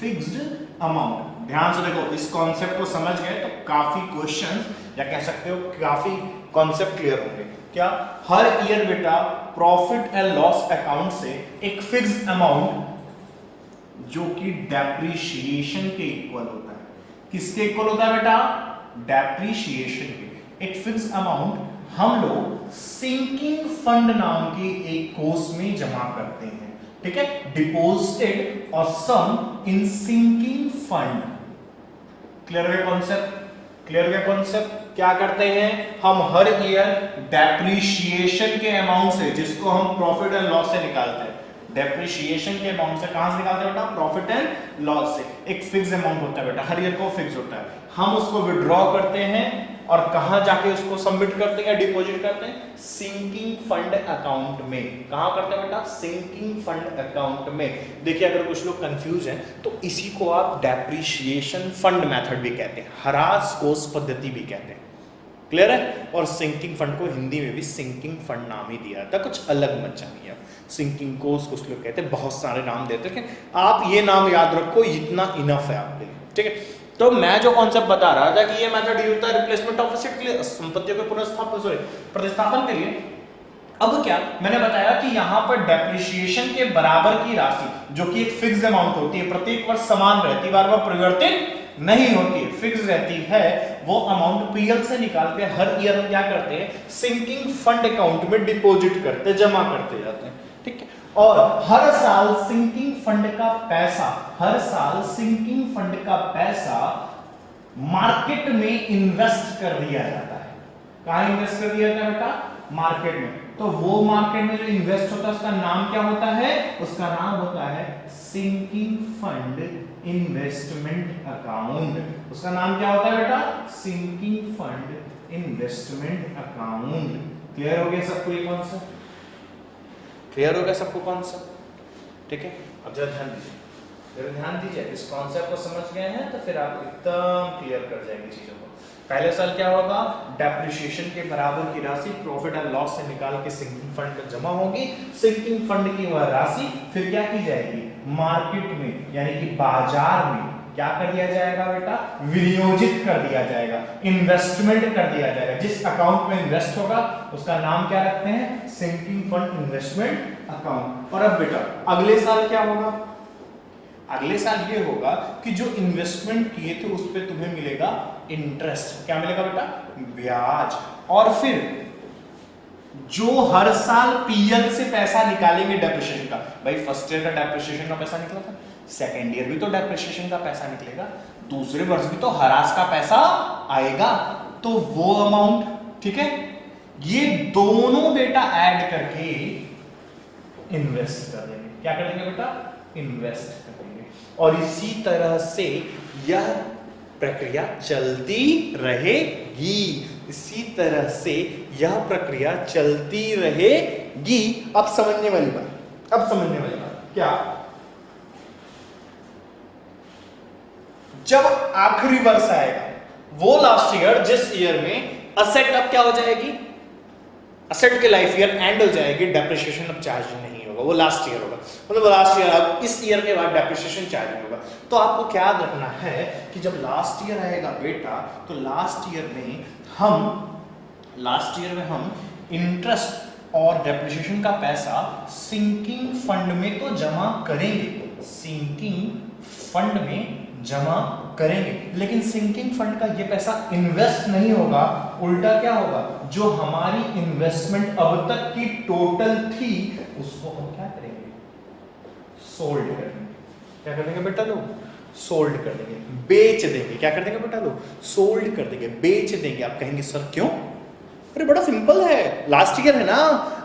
Fixed amount. ध्यान से देखो, इस कॉन्सेप्ट को समझ गए तो काफी क्वेश्चंस या कह सकते हो काफी कॉन्सेप्ट क्लियर होंगे। क्या हर ईयर बेटा प्रॉफिट एंड लॉस अकाउंट से एक फिक्स्ड अमाउंट जो कि डेप्रिसिएशन के इक्वल होता है। किसके इक्वल होता है बेटा? डेप्रिसिएशन के। एक फिक्स्ड अमाउंट हम लोग सिंकिंग फंड नाम के एक कोर्स में जमा करते हैं, ठीक है? डिपॉजिटेड और सम इन सिंकिंग फंड। क्लियर है कॉन्सेप्ट? क्लियर है कॉन्सेप्ट? क्या करते हैं हम हर ईयर डेप्रिसिएशन के अमाउंट से, जिसको हम प्रॉफिट एंड लॉस से निकालते हैं, डेप्रिसिएशन के अमाउंट से कहां से निकालते हैं बेटा? प्रॉफिट एंड लॉस से। एक फिक्स अमाउंट होता है बेटा, हर ईयर को फिक्स होता है। हम उसको विड्रॉ करते हैं और कहां जाके उसको सबमिट करते हैं, डिपॉजिट करते हैं? सिंकिंग फंड अकाउंट में। कहां करते हैं बेटा? सिंकिंग फंड अकाउंट में। देखिए, अगर कुछ लोग कंफ्यूज हैं तो इसी को आप डेप्रिसिएशन फंड मेथड भी कहते हैं, हरास कोष पद्धति भी कहते हैं। क्लियर है? और सिंकिंग फंड को हिंदी में भी सिंकिंग फंड नाम ही दिया था, कुछ अलग मत जानिए आप। सिंकिंग कोर्स कुछ लोग कहते हैं, बहुत सारे नाम देते हैं, आप ये नाम याद रखो, इतना इनफ है आपके लिए, ठीक है? तो मैं जो कॉन्सेप्ट बता रहा था कि ये मेथड यूज होता है रिप्लेसमेंट ऑफ एसेट के लिए, संपत्तियों के प्रतिस्थापन के लिए। अब क्या मैंने बताया कि यहां पर डेप्रिसिएशन के बराबर की राशि, जो कि एक फिक्स अमाउंट होती है, प्रत्येक वर्ष समान रहती है, बार-बार परिवर्तित नहीं होती है, फिक्स रहती है, वो अमाउंट पीएल से निकाल के हर ईयर में क्या करते हैं? सिंकिंग फंड अकाउंट में डिपॉजिट करते, जमा करते जाते हैं, ठीक है? और हर साल सिंकिंग फंड का पैसा, हर साल सिंकिंग फंड का पैसा मार्केट में इन्वेस्ट कर दिया जाता है। कहां इन्वेस्ट कर दिया जाता है बेटा? मार्केट में। तो वो मार्केट में जो इन्वेस्ट होता है उसका नाम क्या होता है? उसका नाम होता है सिंकिंग फंड इन्वेस्टमेंट अकाउंट। उसका नाम क्या होता है बेटा? Sinking fund investment account. Clear हो गया सबको ये कॉन्सेप्ट? क्लियर हो गया सबको कॉन्सेप्ट? ठीक है, अब जरा ध्यान दीजिए, जरा ध्यान दीजिए। इस कॉन्सेप्ट को समझ गए हैं तो फिर आप एकदम क्लियर कर जाएंगे चीजों को। पहले साल क्या होगा? डेप्रिसिएशन के बराबर की राशि प्रॉफिट एंड लॉस से निकाल के सिंकिंग फंड में जमा होगी। सिंकिंग फंड की वह राशि फिर क्या की जाएगी? मार्केट में यानी कि बाजार में क्या कर दिया जाएगा बेटा? विनियोजित कर दिया जाएगा, इन्वेस्टमेंट कर दिया जाएगा। जिस अकाउंट में इन्वेस्ट होगा उसका नाम क्या रखते हैं? Sinking fund investment account. और अब बेटा अगले साल क्या होगा? अगले साल ये होगा कि जो इन्वेस्टमेंट किए थे उस पर तुम्हें मिलेगा इंटरेस्ट। क्या मिलेगा बेटा? ब्याज। और फिर जो हर साल पीएल से पैसा निकालेंगे डेप्रिसिएशन का, भाई फर्स्ट ईयर का डेप्रिसिएशन का पैसा निकला था, सेकेंड ईयर भी तो डेप्रिसिएशन का पैसा निकलेगा, दूसरे वर्ष भी तो हरास का पैसा आएगा, तो वो अमाउंट, ठीक है, ये दोनों बेटा ऐड करके इन्वेस्ट कर देंगे। क्या कर देंगे बेटा? इन्वेस्ट कर देंगे। और इसी तरह से यह प्रक्रिया चलती रहेगी, इसी तरह से यह प्रक्रिया चलती रहेगी। अब समझने वाली बात, अब समझने वाली बात क्या? जब आखिरी वर्ष आएगा, वो लास्ट ईयर जिस ईयर में असेट अब क्या हो जाएगी? असेट के लाइफ ईयर एंड हो जाएगी, डेप्रिसिएशन अब चार्ज नहीं होगा, वो लास्ट ईयर होगा, मतलब लास्ट ईयर, अब इस ईयर के बाद डेप्रिसिएशन चार्ज नहीं होगा। तो आपको क्या याद रखना है कि जब लास्ट ईयर आएगा बेटा, तो लास्ट ईयर में हम इंटरेस्ट और डेप्रिसिएशन का पैसा सिंकिंग फंड में तो जमा करेंगे, सिंकिंग फंड में जमा करेंगे, लेकिन सिंकिंग फंड का ये पैसा इन्वेस्ट नहीं होगा, उल्टा क्या होगा? जो हमारी इन्वेस्टमेंट अब तक की टोटल थी उसको हम क्या करेंगे? सोल्ड करेंगे। क्या कर देंगे बेटा लोग? सोल्ड कर देंगे, बेच देंगे। क्या कर देंगे बेटा लोग? सोल्ड कर देंगे, बेच देंगे। आप कहेंगे सर क्यों? अरे बड़ा सिंपल है, लास्ट ईयर है ना,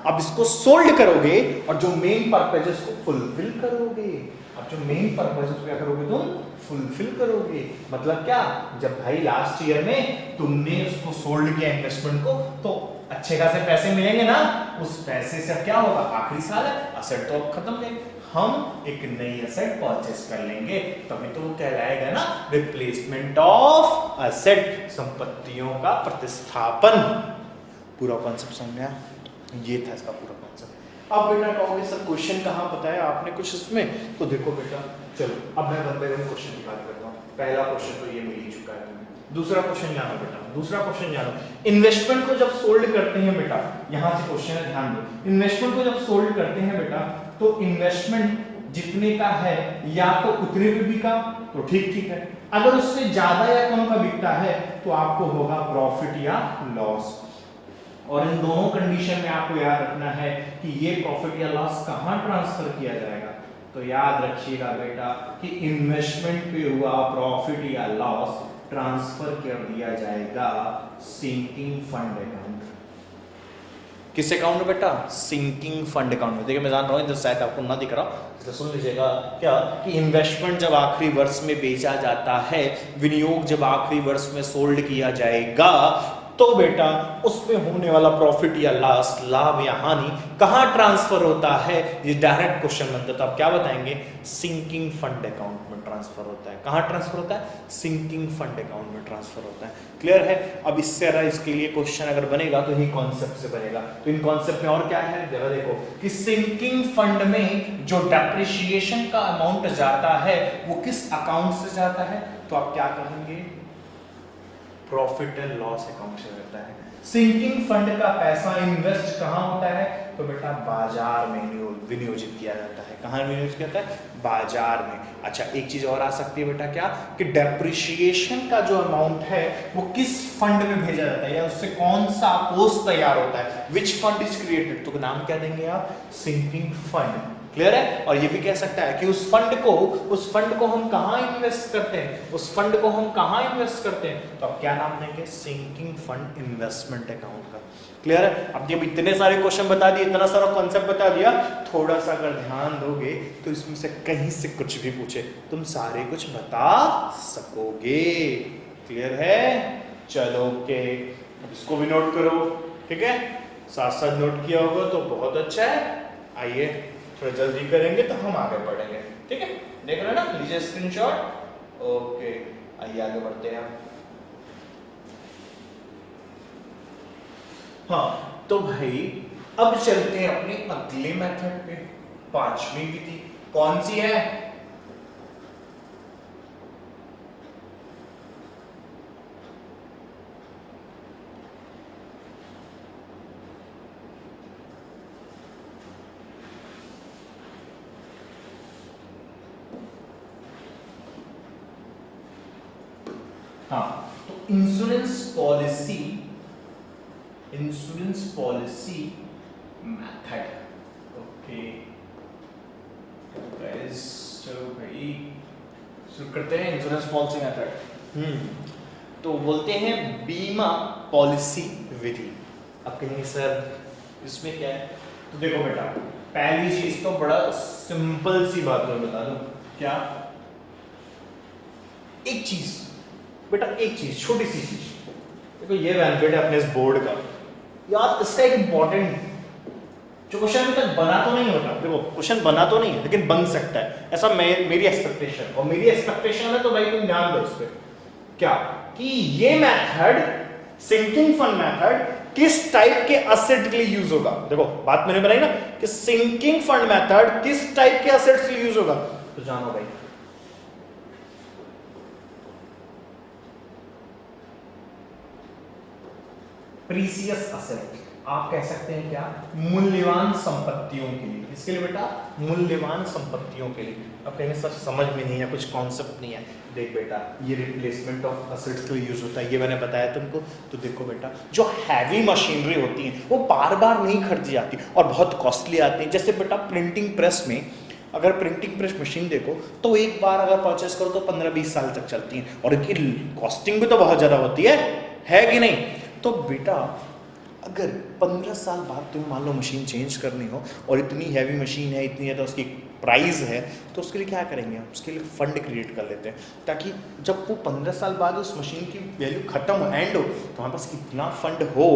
अब इसको सोल्ड करोगे और जो मेन पर्पस है उसको फुलफिल करोगे। अब जो मेन पर्पस है क्या करोगे? तुम फुलफिल करोगे। मतलब क्या? जब भाई लास्ट ईयर में तुमने उसको सोल्ड किया इन्वेस्टमेंट को, तो अच्छे खासे पैसे मिलेंगे ना, उस पैसे से क्या होगा? आखिरी साल है, असेट तो अब खत्म है, हम एक नई असेट परचेस कर लेंगे, तभी तो वो कहलाएगा ना रिप्लेसमेंट ऑफ असेट, संपत्तियों का प्रतिस्थापन। पूरा कॉन्सेप्ट समझ में आया? ये था इसका पूरा कॉन्सेप्ट। अब बेटा कहोगे सर क्वेश्चन कहाँ बताया आपने कुछ इसमें, तो देखो बेटा चलो अब मैं वन बाय वन क्वेश्चन निकाल करता हूँ। पहला क्वेश्चन तो ये मिल ही चुका है तुम्हें, दूसरा क्वेश्चन जानो बेटा, दूसरा क्वेश्चन जानो। इन्वेस्टमेंट को जब सोल्ड करते हैं बेटा, यहाँ से क्वेश्चन है ध्यान दो, इन्वेस्टमेंट को जब सोल्ड करते हैं बेटा तो इन्वेस्टमेंट जितने का है या तो उतने पे बिका तो ठीक ठीक है, अगर उससे ज्यादा या कम का बिकता है तो आपको होगा प्रॉफिट या लॉस। और इन दोनों कंडीशन में आपको याद रखना है कि ये प्रॉफिट या लॉस कहां ट्रांसफर किया जाएगा, तो याद रखिएगा बेटा कि इन्वेस्टमेंट पे हुआ प्रॉफिट या लॉस ट्रांसफर कर दिया जाएगा सिंकिंग फंड अकाउंट। किस अकाउंट में बेटा? सिंकिंग फंड अकाउंट में। देखिए मैं जान रहा हूं इधर शायद आपको ना दिख रहा, इसलिए सुन लीजिएगा क्या कि इन्वेस्टमेंट जब आखिरी वर्ष में बेचा जाता है, विनियोग जब आखिरी वर्ष में सोल्ड किया जाएगा, तो बेटा उसमें होने वाला प्रॉफिट या लॉस, लाभ या हानि कहां ट्रांसफर होता है, ये डायरेक्ट क्वेश्चन बनता है। तो आप क्या बताएंगे? सिंकिंग फंड अकाउंट में ट्रांसफर होता है। कहां ट्रांसफर होता है? सिंकिंग फंड अकाउंट में ट्रांसफर होता है। क्लियर है? अब इससे अगर इसके लिए क्वेश्चन अगर बनेगा तो यही कॉन्सेप्ट से बनेगा। तो इन कॉन्सेप्ट में और क्या है जरा देखो कि सिंकिंग फंड में जो डेप्रिसिएशन का अमाउंट जाता है वो किस अकाउंट से जाता है, तो आप क्या कहेंगे? प्रॉफिट एंड लॉस अकाउंट से रहता है। सिंकिंग फंड का पैसा इन्वेस्ट कहां होता है, तो बेटा बाजार में विनियोजित किया जाता है। कहां विनियोजित किया जाता है? बाजार में। अच्छा एक चीज और आ सकती है बेटा क्या कि डेप्रिसिएशन का जो अमाउंट है वो किस फंड में भेजा जाता है या उससे कौन सा कोष तैयार होता है, विच फंड इज क्रिएटेड, तो नाम क्या देंगे आप? Sinking fund. क्लियर है? और ये भी कह सकता है कि उस फंड को हम कहां इन्वेस्ट करते हैं, उस फंड को हम कहां इन्वेस्ट करते हैं, तो आप क्या नाम देंगे? सिंकिंग फंड इन्वेस्टमेंट अकाउंट का। क्लियर है? अब जब इतने सारे क्वेश्चन बता दिए, इतना सारा कॉन्सेप्ट बता दिया, थोड़ा सा अगर ध्यान दोगे तो इसमें से कहीं से कुछ भी पूछे तुम सारे कुछ बता सकोगे। क्लियर है? चलो ओके, इसको भी नोट करो। ठीक है, साथ साथ नोट किया होगा तो बहुत अच्छा है। आइए थोड़ा जल्दी करेंगे तो हम आगे बढ़ेंगे। ठीक है, देख रहे हो ना, लीजिए स्क्रीनशॉट। ओके आइए आगे बढ़ते हैं। हाँ तो भाई अब चलते हैं अपने अगले मेथड पे, पांचवी विधि। कौन सी है? हाँ तो insurance policy method. Okay guys चलो भाई शुरू करते हैं इंश्योरेंस पॉलिसी मेथड। तो बोलते हैं बीमा पॉलिसी विधि। अब कहेंगे सर इसमें क्या है, तो देखो बेटा पहली चीज तो बड़ा सिंपल सी बात मैं बता दूं, क्या? एक चीज बेटा, एक चीज, छोटी सी चीज। देखो ये बेनिफिट है अपने इस बोर्ड का यार, इसका एक इंपॉर्टेंट जो क्वेश्चन अभी तक बना तो नहीं होता, देखो क्वेश्चन बना तो नहीं है लेकिन बन सकता है, ऐसा मेरी एक्सपेक्टेशन, और मेरी एक्सपेक्टेशन है तो भाई तुम ध्यान दो इस पे। क्या कि ये मेथड सिंकिंग फंड मेथड किस टाइप के एसेट के लिए यूज होगा। देखो बात मैंने बनाई ना कि सिंकिंग फंड मेथड किस टाइप के एसेट्स के लिए यूज होगा, तो जानो भाई प्रीसियस एसेट, आप कह सकते हैं क्या? मूल्यवान संपत्तियों के लिए। किसके लिए बेटा? मूल्यवान संपत्तियों के लिए। अब कहेंगे सर समझ में नहीं है, कुछ कॉन्सेप्ट नहीं है। देख बेटा ये रिप्लेसमेंट ऑफ एसेट्स के लिए यूज होता है, ये मैंने बताया तुमको। तो देखो बेटा जो हैवी मशीनरी होती है वो बार बार नहीं खरीदी जाती और बहुत कॉस्टली आती है। जैसे बेटा प्रिंटिंग प्रेस में, अगर प्रिंटिंग प्रेस मशीन देखो तो एक बार अगर परचेस करो तो 15-20 साल तक चलती है और इनकी कॉस्टिंग भी तो बहुत ज़्यादा होती है कि नहीं? तो बेटा अगर 15 साल बाद तुम्हें मान लो मशीन चेंज करनी हो और इतनी हैवी मशीन है, इतनी ज़्यादा उसकी प्राइस है, तो उसके लिए क्या करेंगे हम? उसके लिए फंड क्रिएट कर लेते हैं ताकि जब वो 15 साल बाद उस मशीन की वैल्यू खत्म हो, एंड हो, तो हमारे पास इतना फंड हो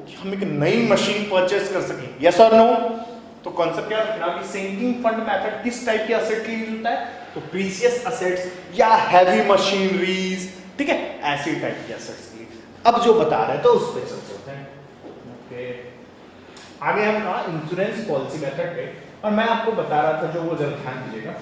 कि हम एक नई मशीन परचेस कर सकें। यस और नो? तो कॉन्सेप्ट क्या रखना कि सिंकिंग फंड मेथड किस टाइप के एसेट के लिए यूज होता है, तो प्रीसियस एसेट्स या हैवी मशीनरीज, ठीक है, ऐसी टाइप के एसेट्स के लिए। अब जो बता रहे हैं तो उस पे चलते हैं। ओके आगे हम कहा इंश्योरेंस पॉलिसी मेथड पे, और मैं आपको बता रहा था, जो वो जरा ध्यान दीजिएगा